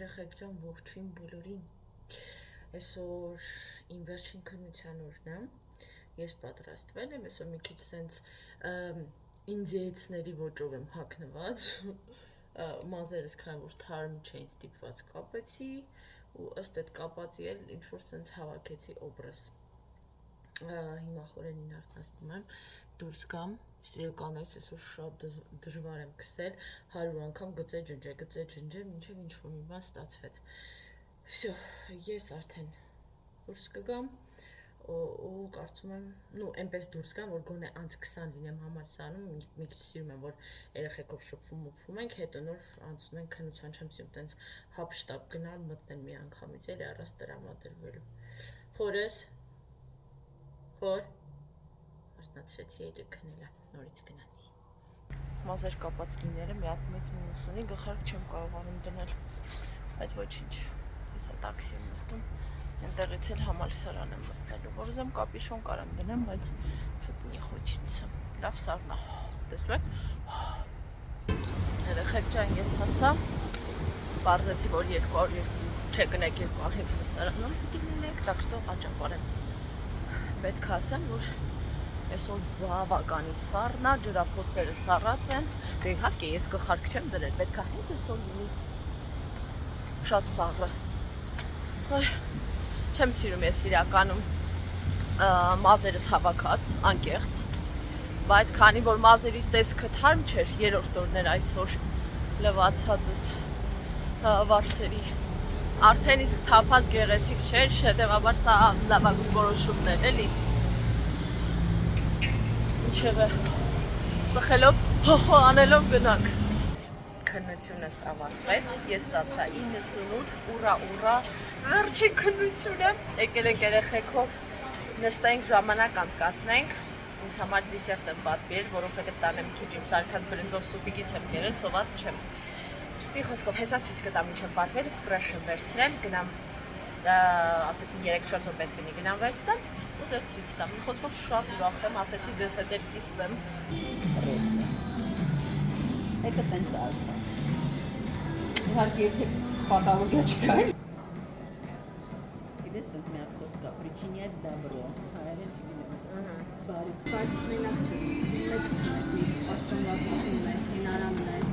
Երեխեք ջան, ողջույն բոլորին։ Այսօր իմ վերջին քննության օրն է։ Ես պատրաստվել եմ, այսօր մի քիչ սենց ինդիացիների ոճով եմ հագնված։ Մազերս քան որ թարմ չէին ստիպված կապեցի ու ըստ այդ կապածի էլ ինչ որ սենց հավաքեցի օբրազ։ Հիմա խորենին արթնացնում եմ, դուրս գամ, ստրիլկաներս այսօր շատ դժվար եմ գցել, 100 անգամ գծե ջնջե, մինչև ինչ-որ մի բան ստացվեց։ Всё, ես արդեն դուրս կգամ ու կարծում եմ, այնպես դուրս գամ, որ գոնե անց 20 լինեմ համալսարանում, մի քիչ սիրում եմ, որ երեխեքով շփվում ենք, հետո նոր անցնում ենք քննության, չեմ սիրում տենց հապշտապ գնալ, մտնել մի անգամից էլի առանց տրամադրվելու։ Խորես, խոր, արթնացրեցի էլի քնելա, նորից գնացի։ Մազեր կապած լինելը մի հատ մեծ մինուս ունի, գլխարկ չեմ կարողանում դնել, բայց ոչինչ, ես է տաքսի եմ նստում, այնտեղից էլ համալսարան եմ մտնելու, որ ուզեմ կապիշոն կարամ դնեմ, բայց շուտ մի խոչիցը, լավ սարնա, տեսնում եք, երեխեք ջան, ես հասա, պարզեցի, որ 200 չէ կնեք 200 համալսարանում դինենք, так что աճապար եմ, պետք է ասեմ, որ այսօր բավականին սառն է, ջրափոսերը սառած են, դե իհարկե ես գլխարկ չեմ դրել, պետք է հենց այսօր լինի շատ սառը։ Չեմ սիրում ես իրականում մազերս հավաքած, անկեղծ, բայց քանի որ մազերից տեսքը թարմ չէր, երրորդ օրն էր այսօր լվացածս վարսերի, արդեն իսկ թափած գեղեցիկ չէր, հետևաբար սա լավագույն որոշումն էր էլի։ Ինչևէ, ծխելով, հոխո անելով գնանք։ Քննությունս ավարտվեց, ես ստացա 98, ուրա, վերջին քննությունը, եկել ենք երեխեքով նստենք, ժամանակ անցկացնենք, ինձ համար դիսերտ եմ պատվիրել, որովհետև տանեմ ճուճիմ սարքած բրինձով սուպիկից եմ կերել, սոված չեմ։ Մի խոսքով հեզացից կտամ ինչ եմ պատվել, ֆրեշ եմ վերցրել, գնամ, ասեցին 3 շորս պես կնի գնամ վերցնեմ, ու դες ցույց տամ։ Մի խոսքով շատ ուրախ եմ, ասեցի դες հետ էլ կիսվեմ։ Ռոստը։ Это տենց աշխա։ Իհարկե եթե պատալոգիա չկա։ Գիտես տենց մի հատ խոսք կա, причинять добро, հայերեն չգիտեմ։ Բարից, բայց մենակ չես, մեջ ունես միշտ պաշտոնվածություն ունես, հինարան ունես։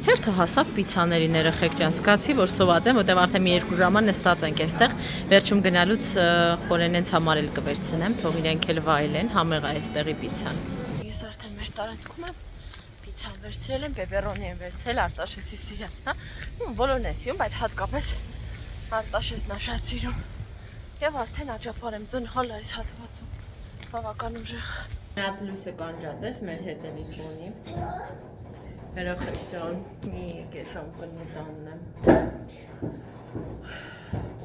Հերթը հասավ պիցաներին երեխեք ջան, զգացի, որ սոված եմ, որտեղ արդեն մի 2 ժամ նստած ենք այստեղ, վերջում գնալուց խորենենց համար էլ կվերցնեմ, թող իրենք էլ վայելեն, համեղ է այստեղի պիցան։ Ես արդեն մեր տարածքում եմ, պիցան վերցրել եմ, պեպերոնի եմ վերցրել, Արտաշեսի սիրած, հա, բոլորն են սիրում, բայց հատկապես Արտաշեսն է շատ սիրում։ Եվ արդեն աճապար եմ ծնհալ այս հատվածում, բավական ուժեղ։ Մի հատ լույսը կանջատես մեր հետևիցոնի։ Երեխեք ջան, մի կեշամ կնի տաննեմ,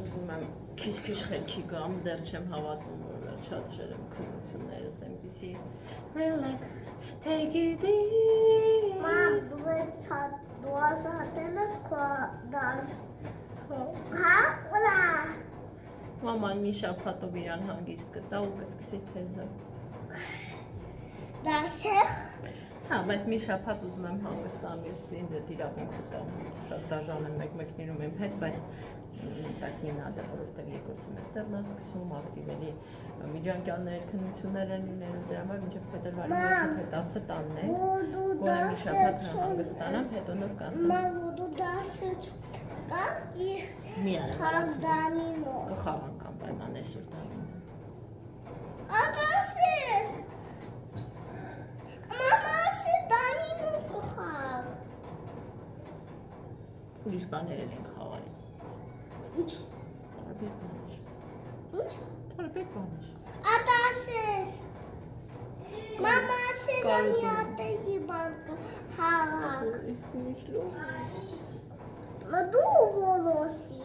ուզում եմ քիչ խելքի գամ, դեռ չեմ հավատում, որ վերջացրել եմ քննություններս, այնպիսի relax, take it easy. Մամ, դու ասատել ես քո դաս, հա, ուլա։ Մաման մի շաբաթով իրան հանգիստ կտա ու կսկսի թեզը։ Դասեղ։ Հա, բայց մի շաբաթ ուզում եմ հանգստամ, ես ինձ այդ իրավունք տամ, շատ դաժան եմ մեկ լինում եմ հետ, բայց так не надо, որովհետև երկրորդ սեմեստրն է սկսում, ակտիվելի միջանկյալներ, քննություններ են լինելու, դրա համար մինչև փետրվարի 10-ը տանն է, գոնե մի շաբաթ հանգստանամ, հետո նոր կանցնեմ։ Մամ, դու դասը չկա, մի խաղ դամինո։ Կխաղանք անպայման այսօր դամինո։ Ադասես։ Մամասի դամինո կխաղ։ Ուրիշ բաներ ենք խաղալ։ Ինչ։ Տարբեր բաներ։ Ինչ։ Տարբեր բաներ։ Ադասես։ Մամասի դամիատեզի բանկը խաղակ։ Դու ոլոսի։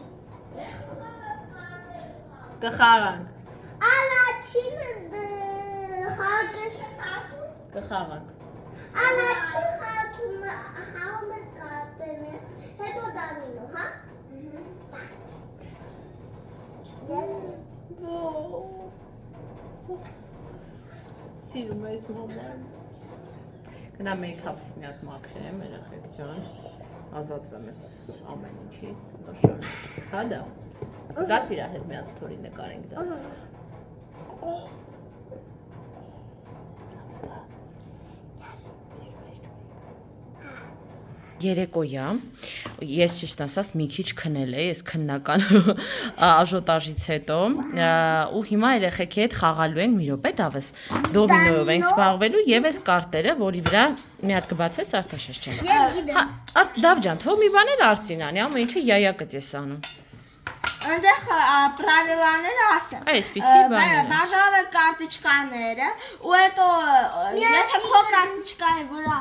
Կխաղանք։ Առաջինը հագես ասում։ Կխաղանք։ Առաջին հաղումը կատեն է, հետո դամինո, հա։ Սիրում ես մաման։ Գնամ մեյքափս մի հատ մաքրեմ, երեխեք ջան։ ազատվեմ ես ամեն ինչից, նոշոր։ Հա դա։ Գաս իրար հետ միած թորի նկարենք դա։ Երեկոյա, ես ճիշտ ասած մի քիչ քնել եմ, ես քննական աժոտաժից հետո ու հիմա երեխեքի հետ խաղալու ենք մի րոպե դավես դոմինոյով ենք զբաղվելու եւ այս կարտերը, որի վրա մի հատ կբացես Արտաշես ջան։ Ես գիտեմ։ Դավ ջան, թող մի բաներ արցինանի, ամեն ինչը յայակը ես անում։ Այնտեղ правилաները ասեմ։ Այսպիսի բաներ։ Բաժանվել կարտիչկաները, ու հետո եթե քո կարտիչկայի վրա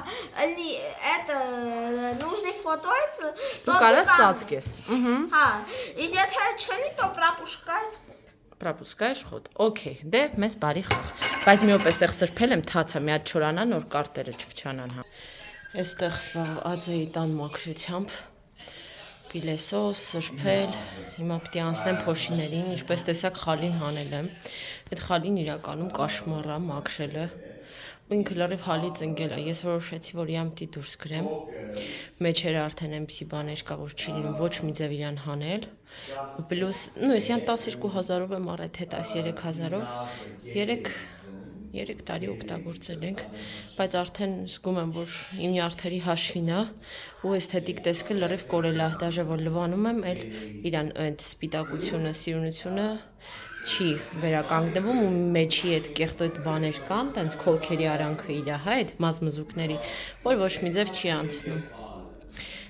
լի это нужный фотоец, Դու կարաս ծածկես։ Հա, իսկ եթե չլի, то пропускаешь ход։ Пропускаешь ход։ Okay, դե մեզ բարի խաղ։ Բայց մի օպ էստեղ սրբել եմ թացա, մի հատ չորանա նոր կարտերը չփչանան, հա։ Այստեղ զբաղված էի տան մաքրությամբ։ Պիլեսոս, սրբել, հիմա պիտի անցնեմ փոշիներին, ինչպես տեսակ խալին հանել եմ։ Այդ խալին իրականում կաշմարա մաքրելը։ Ու ինքը լրիվ հալից ընկել է։ Ես որոշեցի, որ իրան պիտի դուրս գրեմ։ Մեջերը արդեն այնպիսի բաներ կա, որ չի լինում ոչ մի ձև իրան հանել։ Ու պլյուս, ես իրան 12000-ով եմ առել, հետ այս 3000-ով։ 3 տարի օգտագործել ենք, բայց արդեն զգում եմ, որ իմ նյարդերի հաշվին է ու էսթետիկ տեսքը լրիվ կորել է, դաժե որ լվանում եմ, էլ իրան այդ սպիտակությունը, սիրունությունը չի վերականգնվում ու մեջի այդ կեղտ այդ բաներ կան, տենց քոլքերի արանքը իր հա, այդ մազմզուկների, որ ոչ մի ձև չի անցնում։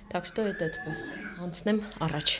Так что это այդպես, անցնեմ առաջ։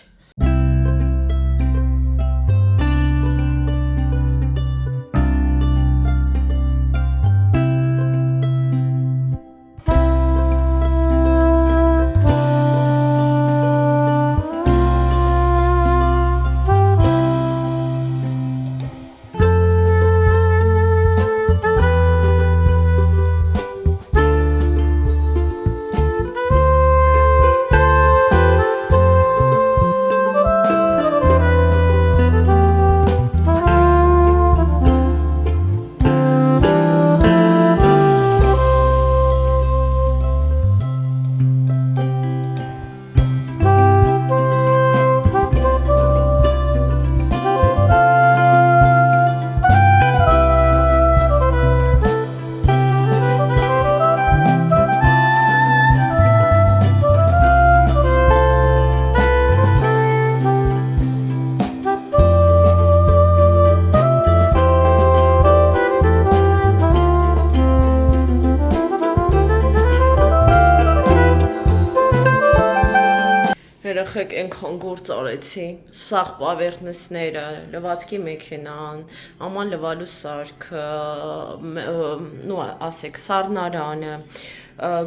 Երեխեք այնքան գործ արեցի, սաղ պավերտնեսները, լվացքի մեքենան, աման լվալու սարքը, ասեք, սառնարանը,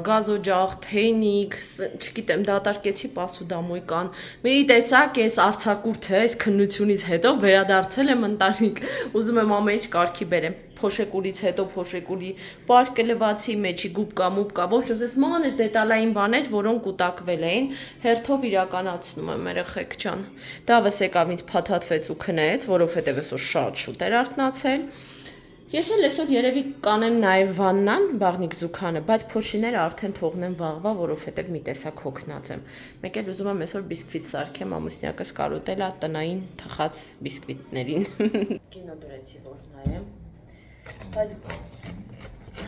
գազօջախ, թեյնիկ, չգիտեմ, դատարկեցի պասուդամոյկան, մի տեսակ ես արձակուրդը, այս քննությունից հետո վերադարձել եմ ընտանիք, ուզում եմ ամեն ինչ կարգի բերեմ, փոշեկուլից հետո փոշեկուլի պարկը լվացի, մեջի գուբկա, մուբկա, ոչ ուզես մանր դետալային բաներ, որոնք կուտակվել էին, հերթով իրականացնում եմ երեխեք ջան։ Դավս եկավ ինձ փաթաթվեց ու քնեց, որովհետև այսօր շատ շուտ էր արթնացել։ Ես էլ այսօր երևի կանեմ նաև վաննան, բաղնիկ զուքանը, բայց փոշիները արդեն թողնեմ վաղվա, որովհետև մի տեսակ հոգնած եմ։ Մեկ էլ ուզում եմ այսօր բիսկվիտ սարքեմ, ամուսնյակս կարոտել է տնային թխած բիսկվիտներին։ Կինո դրեցի որ նայեմ։ Բայց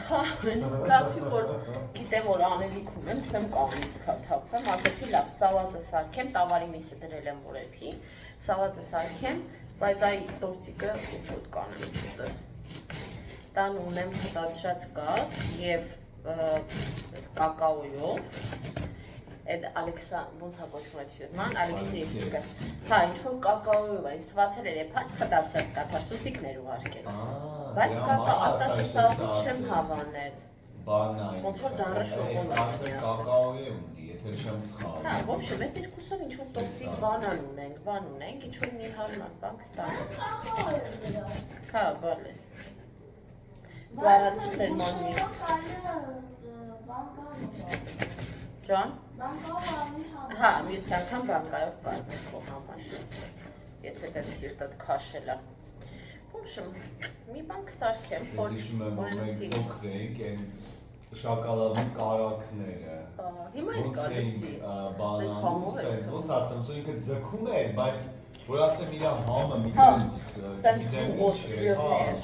ստացի որ գիտեմ որ անելիք ունեմ, չեմ կողմից թափվեմ, ասեցի լավ սալատը սարքեմ, տավարի միսը դրել եմ որեփի, սալատը սարքեմ, բայց այ տորտիկը շուտ կանեմ շուտը։ Տան ունեմ հտածրած կաթ եւ կակաոյով, այդ ոնց է կոչվում այդ ֆիրման, Ալեքսեյսկը։ Հա, ինչ-որ կակաոյով է, ինձ թվացել էր եփած հտածրած կաթ, սուսիկներ ուղարկել։ Բայց արտաշեսացում չեմ հավանել։ Ոնց որ դառը շոկոլադ է։ Կակաոյի ունի, եթե չեմ սխալվում։ Հա, ոչ, այդ երկուսով ինչ-որ տոքսիկ բան ունենք, ինչ-որ մի հարմար բան կստանանք։ Հա, բալես։ Բարացներ մաննի։ Ջան։ Հա, մյուս անգամ բանկայով բարմես քո համար։ Եթե դեռ սիրտդ քաշել է։ Ոբշմ, մի բան կսարքեմ, Ես հիշում եմ, որ մենք փոքր էինք, շոկոլադի կարակները։ Հիմա էլ կարելի է։ Բանանում, ոնց ասեմ, սա ինքը ձգում է, բայց որ ասեմ իր համը մի քիչ գիտեմ ինչ է,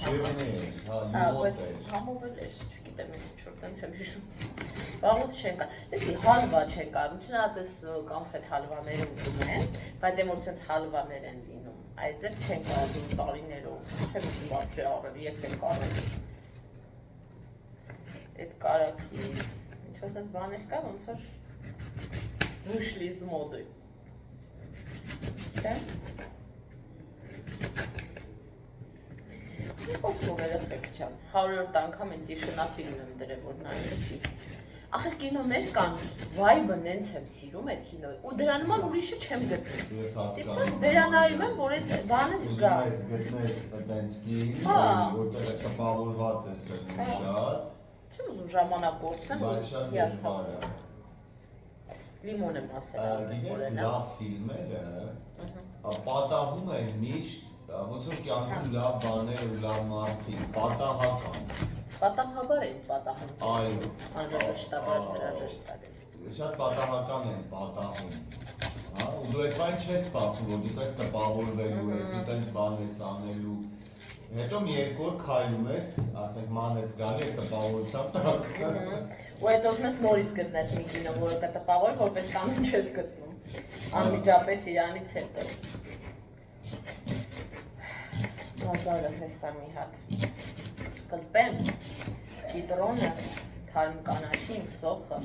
ջերմներ, յուղոտ է։ Համովել է, չգիտեմ ինչ որ տենց եմ հիշում։ Բաղուց չեն կա։ Լսի, հալվա չեն կա, չնայած էս կոնֆետ հալվաներ ունեն, բայց եմ որ սենց հալվաներ են լինում։ Այդ ձև չեն կարում տարիներով, չեմ ուզում բաց է արել, ես եմ կարել։ Այդ կարակից, ինչ-որ սենց բաներ կա, ոնց որ վուշլիզ մոդը։ Չէ՞։ Խոսքով երեխեք չան, 100-րդ անգամ ինձ շնաֆիլմ եմ դրել, որ նայեցի։ Ախր կինոներ կան, վայբը նենց եմ սիրում այդ կինոյի, ու դրան նման ուրիշը չեմ գտնում։ Ես հասկանում եմ։ Վերանայում եմ, որ այդ բանը զգա։ Ուզում ես գտնես այդպես ֆիլմ, որտեղ տպավորված է սրտում շատ։ Չեմ ուզում ժամանակ կորցնեմ, բայց շատ դժվար է։ Լիմոն եմ ասել։ Գիտես, լավ ֆիլմերը պատահում են միշտ, ոնց որ կյանքում լավ բաներ ու լավ մարդիկ, պատահական։ Պատահաբար են պատահում։ Այո։ Անհրաժեշտաբար հրաժեշտ է։ Շատ պատահական են պատահում։ Հա, ու դու այդ բան չես սպասում, որ դու տես տպավորվելու ես, դու տես բան ես անելու։ Հետո մի երկու օր քայլում ես, ասենք ման ես գալի այդ տպավորությամբ տակ։ Ու հետո ուզում ես նորից գտնես մի կինո, որը կտպավոր, որպես կանոն չես գտնում։ Անմիջապես իրանից հետո։ Մազարը հեսա մի հատ։ Կլպեմ, կիտրոնը, թարմ կանաչին, սոխը,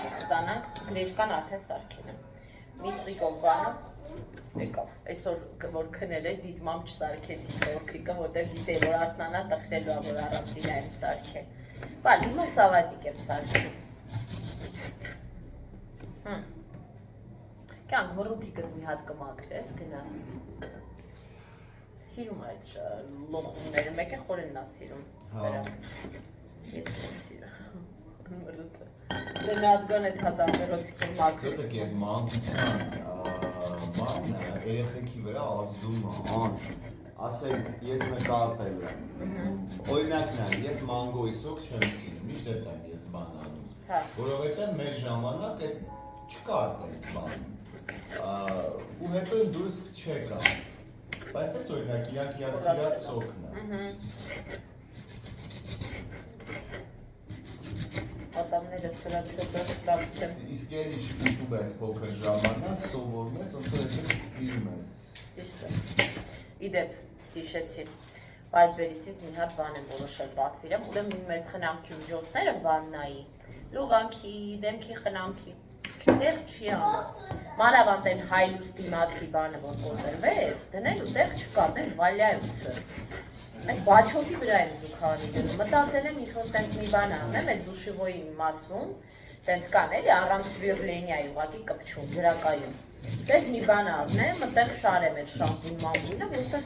ստանանք, գրեչկան արդեն սարքել եմ, միսրիկով բանը, եկավ, այսօր որ քնել է, դիտմամ չսարքեցի գործիկը, որտեղ գիտեի, որ արտնանա տխրելու, որ առանցին եմ սարքել, բալ, հիմա սավատիկ եմ սարքել, կյանք մռութիկըտ մի հատ կմակրես, գնաս, սիրում այդ լոխումները, մեկ է խորենն է սիրում, ես եմ սիրում, մռութը, դե մի հատ գոն էդ հատ ամերոցիկ եմ մակրել, Դեպք այդ մանկության բանը երեխեքի վրա ազդում է, ասենք ես նկատել եմ, օրինակն է, ես մանգոյի սոկ չեմ սիրում, միշտ էդ եմ ես բան անում, որովհետև մեր ժամանակ էդ չկար տես բան, ու հետո իմ դուրս չեկա, բայց տես օրինակ իրանք իան սիրած սոկն է։ Ատամները սրած հետո լավ չեմ։ Իսկ էլի շպիտում ես փոքր ժամանակ, սովորում ես, ոնց որ ես սիրում ես։ Ճիշտ է։ Իդեպ, հիշեցի, Վայբերիսից մի հատ բան եմ որոշել պատվիրեմ, ուրեմն մեզ խնամքի միջոցները վաննայի, լուգանքի, դեմքի խնամքի, տեղ չի անում։ Մանավանդ այն հայլուց դիմացի բանը, որ կոտրվեց, դնել ու տեղ չկա, դեն վալյայուցը։ Այդ բաչոտի վրա եմ զուքարանի դնում, մտածել եմ ինչ-որ տենց մի բան անեմ, այդ դուշիվոյի մասում, տենց կան էլի առանց սվիրլենյայի ուղղակի կպչում, գրակայում։ Տես մի բան անեմ, մտեղ շարեմ այդ շամպուն մամպունը, որտեղ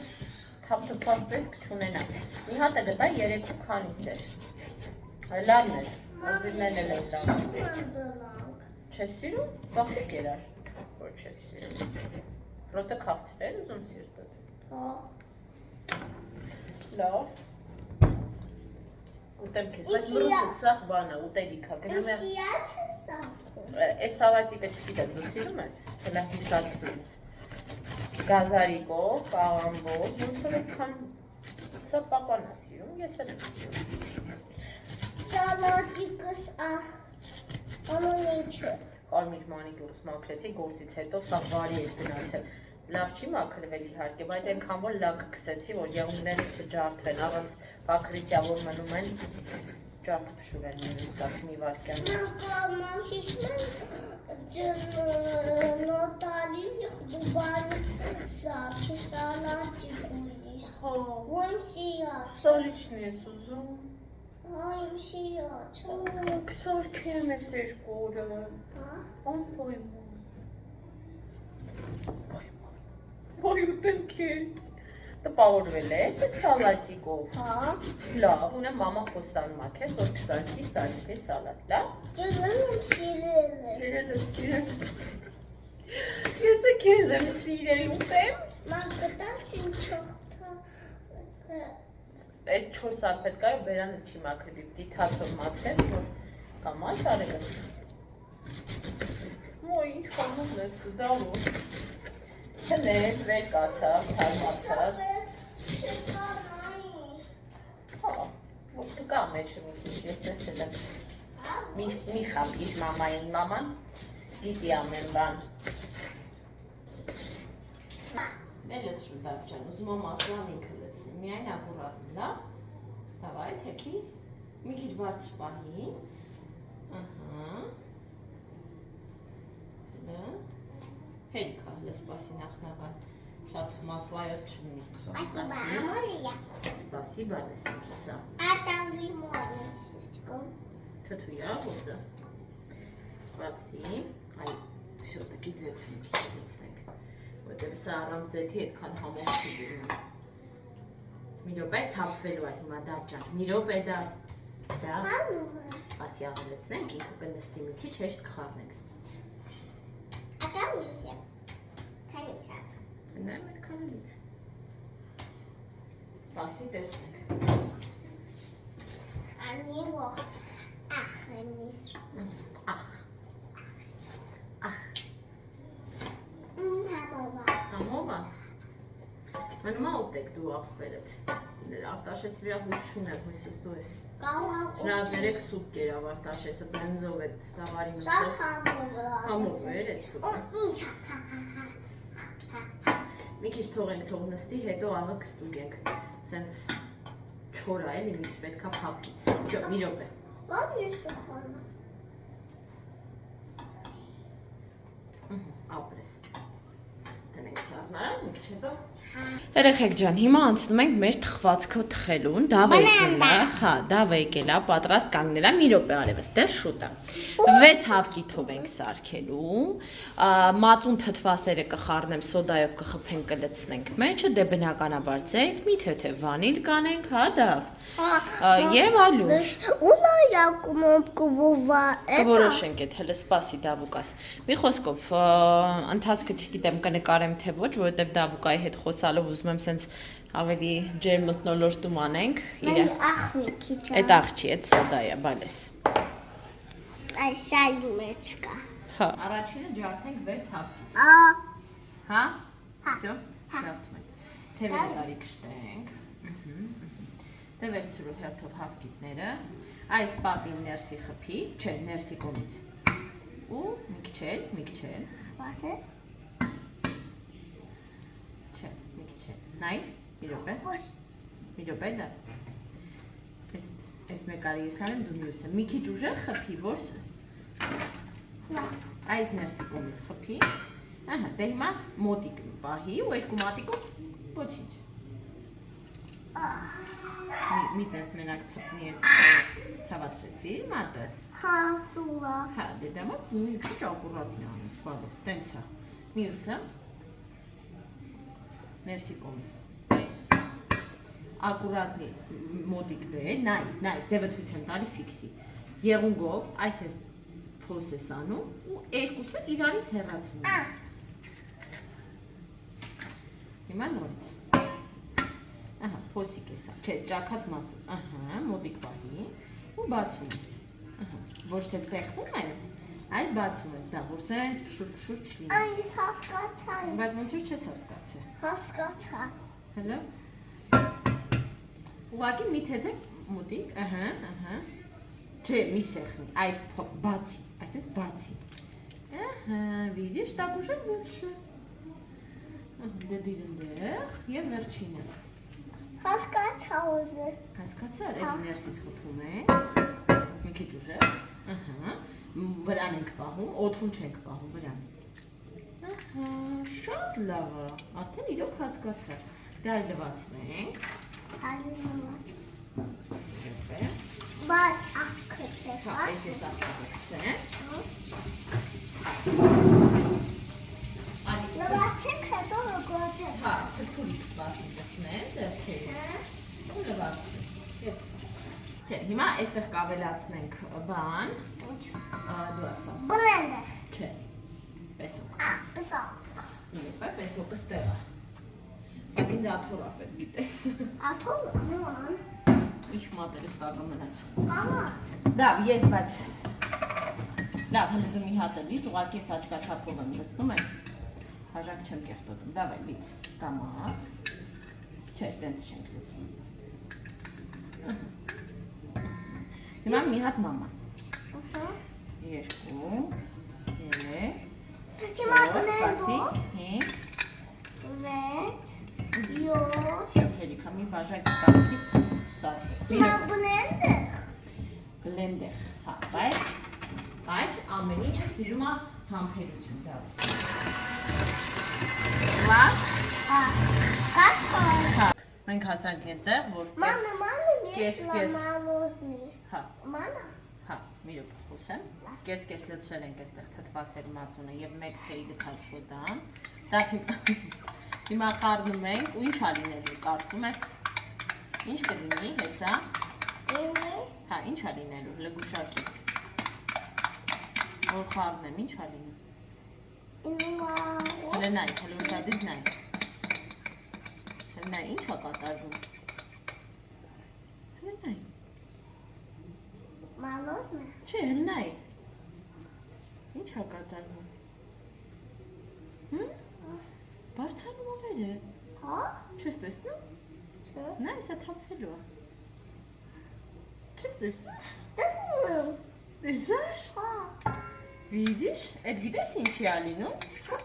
թափթփված տեսք չունենա։ Մի հատ է գտա 3 քանիստ էր։ Լավն էր, օզիվներն էլ էր լավ։ Չես սիրում, բախիկ երար, որ չես սիրում։ Պրոտը քաղցր էր ուզում սիրտդ։ Հա։ Լավ։ Ուտեմ քեզ, բայց մրուցը սաղ բանը, ուտելիքա, գնում եմ։ Սիա չես սարքում։ Այս սալատիկը չգիտեմ, դու սիրում ես, հելա հիշացրու ինձ։ Գազարիկով, կաղամբով, ոնց որ այդքան, սա պապան է սիրում, ես էլ եմ սիրում։ Սալատիկս անուն ինչ է։ Կարմիր մանիկյուրս մաքրեցի, գործից հետո սա վարի էր գնացել։ Լավ չի մաքրվել իհարկե, բայց այնքան որ լակ քսեցի, որ եղունգները չջարդվեն, առանց բակրիցիա որ մնում են, ջարդը փշուր են մնում սա մի վարկյան։ Մամ հիշում եմ նոտարի խդուբանի սա սալատիկ ունիս։ Հա, Ոյմ սիա։ ստոլիչն ես ուզում։ Ոյմ սիա չէ։ Քսարքեմ ես երկու օրը։ Հա։ Անպոյմոն։ Ոյ ուտեմ քեզ։ Տպավորվել ես այդ սալատիկով։ Հա։ Լավ, ունեմ մամա խոստանում ա քեզ, որ 20-ից տալիս է սալատ, լավ։ Ջգնում սիրել է։ Երելը սիրել։ Ես է քեզ եմ սիրել ուտեմ։ Ման կտած ինչ չողթա։ այդ 4 սալֆեткայով բերանը չի մաքրի, պիտի թացով մաքրել, որ կամաչ արելս։ Ոյ, ինչ խանում ես դու, դավո։ Չնես, վեր կացավ, թարմացած։ Հա, որ կա մեջը մի քիչ, ես տեսել եմ։ Մի խապիր մամային, մաման, գիտի ամեն բան։ Լեցրու դավջան, ուզում եմ ասլան ինքը լեցնի, միայն ակուրատն, լավ, դավայ, թեքի, մի քիչ բարձր պահի, հերիքա, լեսպասի նախնական, շատ մասլայոտ չմնի։ Սպասիբա, լեսնի, թթույա, հորդը, սպասի, այ, շո, տկի ձեթ մի քիչ լեցնենք, որտև սա առանց ձեթի այդքան համով չի դիրում։ Մի րոպե թափվելու է հիմա դավջան, մի րոպե դավ, ասի աղելեցնենք, ինքը կնստի մի քիչ հեշտ կխառնենք։ Նայմ այդ կանալից։ Սպասի տեսնենք։ Համով է։ Մնում ուտեք դու աղբերդ։ Արտաշես վրա հույս չունեմ, հույսս դու ես։ Շնարդերեք սուպ կերավ արտաշեսը, բրենձով էդ տավարի մսով։ Համով էր էդ սուպը։ Մի քիչ թողենք թող նստի, հետո աղը կստուգենք, սենց չոր է էլի, մի պետք է փափի, մի րոպե։ Ապրես, տնենք սարնարան, մի քիչ հետո։ Երեխեք ջան, հիմա անցնում ենք մեր թխվածքը թխելուն, դավ եկել է, պատրաստ կանգնել է, մի րոպե արևս, դեռ շուտ է։ 6 հավկիթով ենք սարքելու, մածուն թթվասերը կխառնեմ, սոդայով կխփենք, կլցնենք մեջը, դե բնականաբար ձեթ, մի թեթև վանիլ կանենք, հա դավ, և այլուր։ Կորոշենք էդ, հելը սպասի դավուկաս։ Մի խոսքով, ընթացքը չգիտեմ կնկարեմ թե ոչ, որովհետև դավուկայի հետ խոսալով ուզում եմ սենց ավելի ջեր մտնոլորտում անենք։ Էդ աղջի, էդ սոդայ է, բալես։ Այս սայլու մեջ կա։ Առաջինը ջարդենք 6 հավկիթ։ Հա? Всё, ջարդում ենք։ Թևերը տարի կշտենք։ Դե վերցրու հերթով հավկիթները։ Այս պապին ներսի խփի, չէ, ներսի կողմից։ Ու մի քիչ էլ։ Բացե։ Չէ, մի քիչ էլ։ Նայ, մի րոպե։ Մի րոպե դա։ Այս մեկ արի ես անեմ դու մյուսը։ Մի քիչ ուժեղ խփի, որ այս ներսի կողմից խփի։ Ահա, դե հիմա մոտիկ պահի ու երկու մատիկով ոչինչ։ Մի տես մենակ ծպնի էդ ծավացրեցի մատդ։ Հա, սուվա։ Հա, դե դամա մի քիչ ակուրատնի անես, բալես, տենց է։ Մյուսը ներսի կողմից։ Ակուրատնի մոտիկ բեր, նայ, ձևը ցույց եմ տալի ֆիքսի։ Եղունգով այս է փոս անում ու երկուսը իրարից հեռացնում։ Հիմա նորից։ Ահա, փոսիկ է սա, չէ, ճաքած մասը, ահա, մոտիկ պահի ու բացում ես, ահա, ոչ թե սեղմում ես, այլ բացում ես, դա, որ սեն շուրջ չլինի։ Այս հասկացա։ Բայց ոնց որ չես հասկացել։ Հասկացա։ Հələ։ Ուղղակի մի թեթև մոտիկ, ահա, չէ, մի սեղմի, այս բացի, այսպես բացի։ Ահա, видишь, так уже лучше։ Դե դիրնդեղ և վերջինը։ Հասկացա ուզը։ Հասկացար, էլի ներսից խփում ենք, մի քիչ ուժեղ, վրան ենք պահում, օդում չենք պահում, վրան։ Ահա, շատ լավ է, արդեն իրոք հասկացար, դա լվացվենք։ Բայց աղքը չէ, հա, այս ես աղքը գցենք։ Լվացենք հետո լգոջենք։ Հա, քրքուրից սպասի տեսնեն, դերքերի, ու լվացվենք։ Չէ, հիմա այստեղ կավելացնենք բան, դու ասա։ Բլենդեր։ Չէ, պեսոկ։ Պսոկ։ Իլոպե, պեսոկը ստեղ է։ Բայց ինձ աթորա պետք գիտես։ Աթոռ նոան։ Ինչ մատերս տակը մնաց։ Կամաց։ Լավ, ես բայց լավ, հենց դու մի հատ լից, ուղղակի ես աչքաչափով եմ լցնում եմ։ Հաժակ չեմ կեղտոտում։ Դավայ լից, կամաց։ Չէ, տենց չենք լցնում։ Հիմա մի հատ մամա։ 2, 3, Հիմա 4, սպասի, 5, 6, 7։ հելիքա մի բաժակ տակի ստացվեց։ Հիմա բլենդեր։ Բլենդեր, հա, բայց ամեն ինչը սիրում է համբերություն, դավես։ Լավ։ Հա։ Կաթոլ։ Հա, մենք հասանք այնտեղ, որ Մամա, կես, ես մամոզնի։ հա, Մամա։ հա, մի րոպե խոսեմ։ Կես լցրել ենք այստեղ թթվասեր մածունը եւ 1 թեյ գտած սոդան։ Դա հիմա խառնում ենք ու ինչ ա լինելու, կարծում ես։ Ինչ կլինի, հեսա։ Ինի։ Հա, ինչ ա լինելու, լգուշակի։ Որ խառնեմ, ինչ ա լինում։ Ինուա։ Հələ նայ, հələ ուշադիր նայ։ Հələ նայ, ինչ ա կատարվում։ Հələ նայ։ Մալոզնը։ Չէ, հələ նայ։ Ինչ ա կատարվում։ Բարձանում ովեր է։ Հա։ Չես տեսնում։ Չէ։ Նայ, սա թափվելու է։ Չես տեսնում։ Տեսնում։ Տեսար։ Հա։ Видишь, այդ գիտես ինչի ա լինում։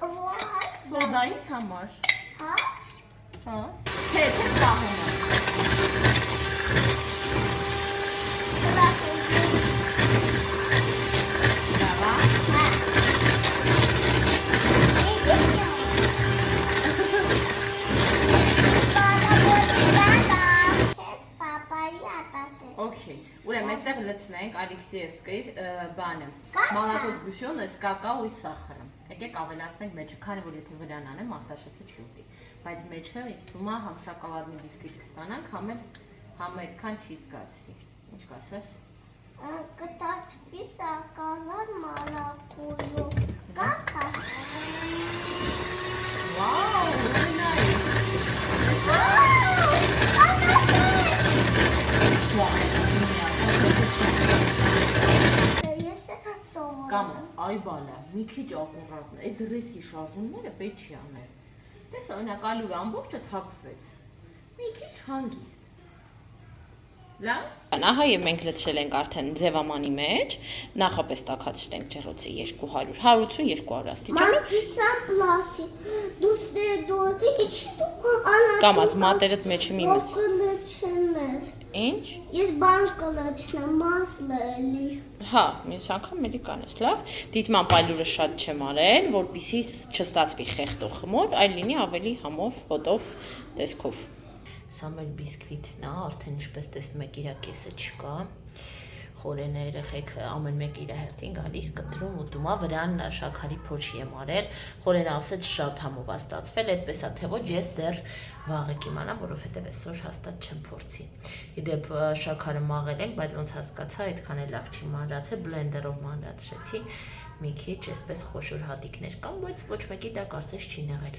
Ոհա։ Սոդայի համար։ Հա։ Հա։ Թե պահում է։ Լավա։ Okay, ուրեմն այստեղ լցնենք Ալեքսեևսկայի բանը։ Մալակոց գուշոնը, կակաոյի սախարը։ Եկեք ավելացնենք մեջը, քանի որ եթե վրան անեմ, արտաշեսը չի ուտի։ Բայց մեջը ինձ թվում է համ շոկոլադный բիսկվիտ կստանանք, համ այդքան չի զգացվի։ Ինչ կասես։ Կտացվի սակալար մալակույո։ Կակա։ Վաու, նայ։ Կամաց, այ բալա, մի քիչ ախորատն, այդ ռիսկի շարժումները պետք չի անել։ Տես օրինակ ալուր ամբողջը թափվեց։ Մի քիչ հանգիստ։ Լավ։ Ահա եւ մենք լցրել ենք արդեն ձևամանի մեջ, նախապես տաքացրել ենք ջեռոցի 200, 180-200 աստիճան։ Մանկիսա պլասի, դուստե դու, իչի դու անացի։ Կամաց, մատերդ մեջը մի մց։ Կլեչենես։ Ինչ։ Ես բան կլեչնեմ, մասլը էլի։ Հա, մյուս անգամ էլի կանես, լավ։ Դիտման պայլուրը շատ չեմ արել, որպեսզի չստացվի խեղտող խմոր, այլ լինի ավելի համով, հոտով, տեսքով։ Սա մեր բիսկվիթն է, արդեն ինչպես տեսնում եք իրա կեսը չկա։ Խորենը երեխեքը ամեն մեկ իր հերթին գալիս կտրում ուտում է, վրան շաքարի փոչի եմ արել։ Խորենը ասեց շատ համով է ստացվել, այդպես է թե ոչ ես դեռ վաղը կիմանամ, որովհետև այսօր հաստատ չեմ փորձի։ Իդեպ շաքարը մաղել ենք, բայց ոնց հասկացա, այդքան էլ լավ չի մանրացել, բլենդերով մանրացրեցի։ Մի քիչ այսպես խոշոր հատիկներ կան, բայց ոչ մեկի դա կարծես չի նեղել։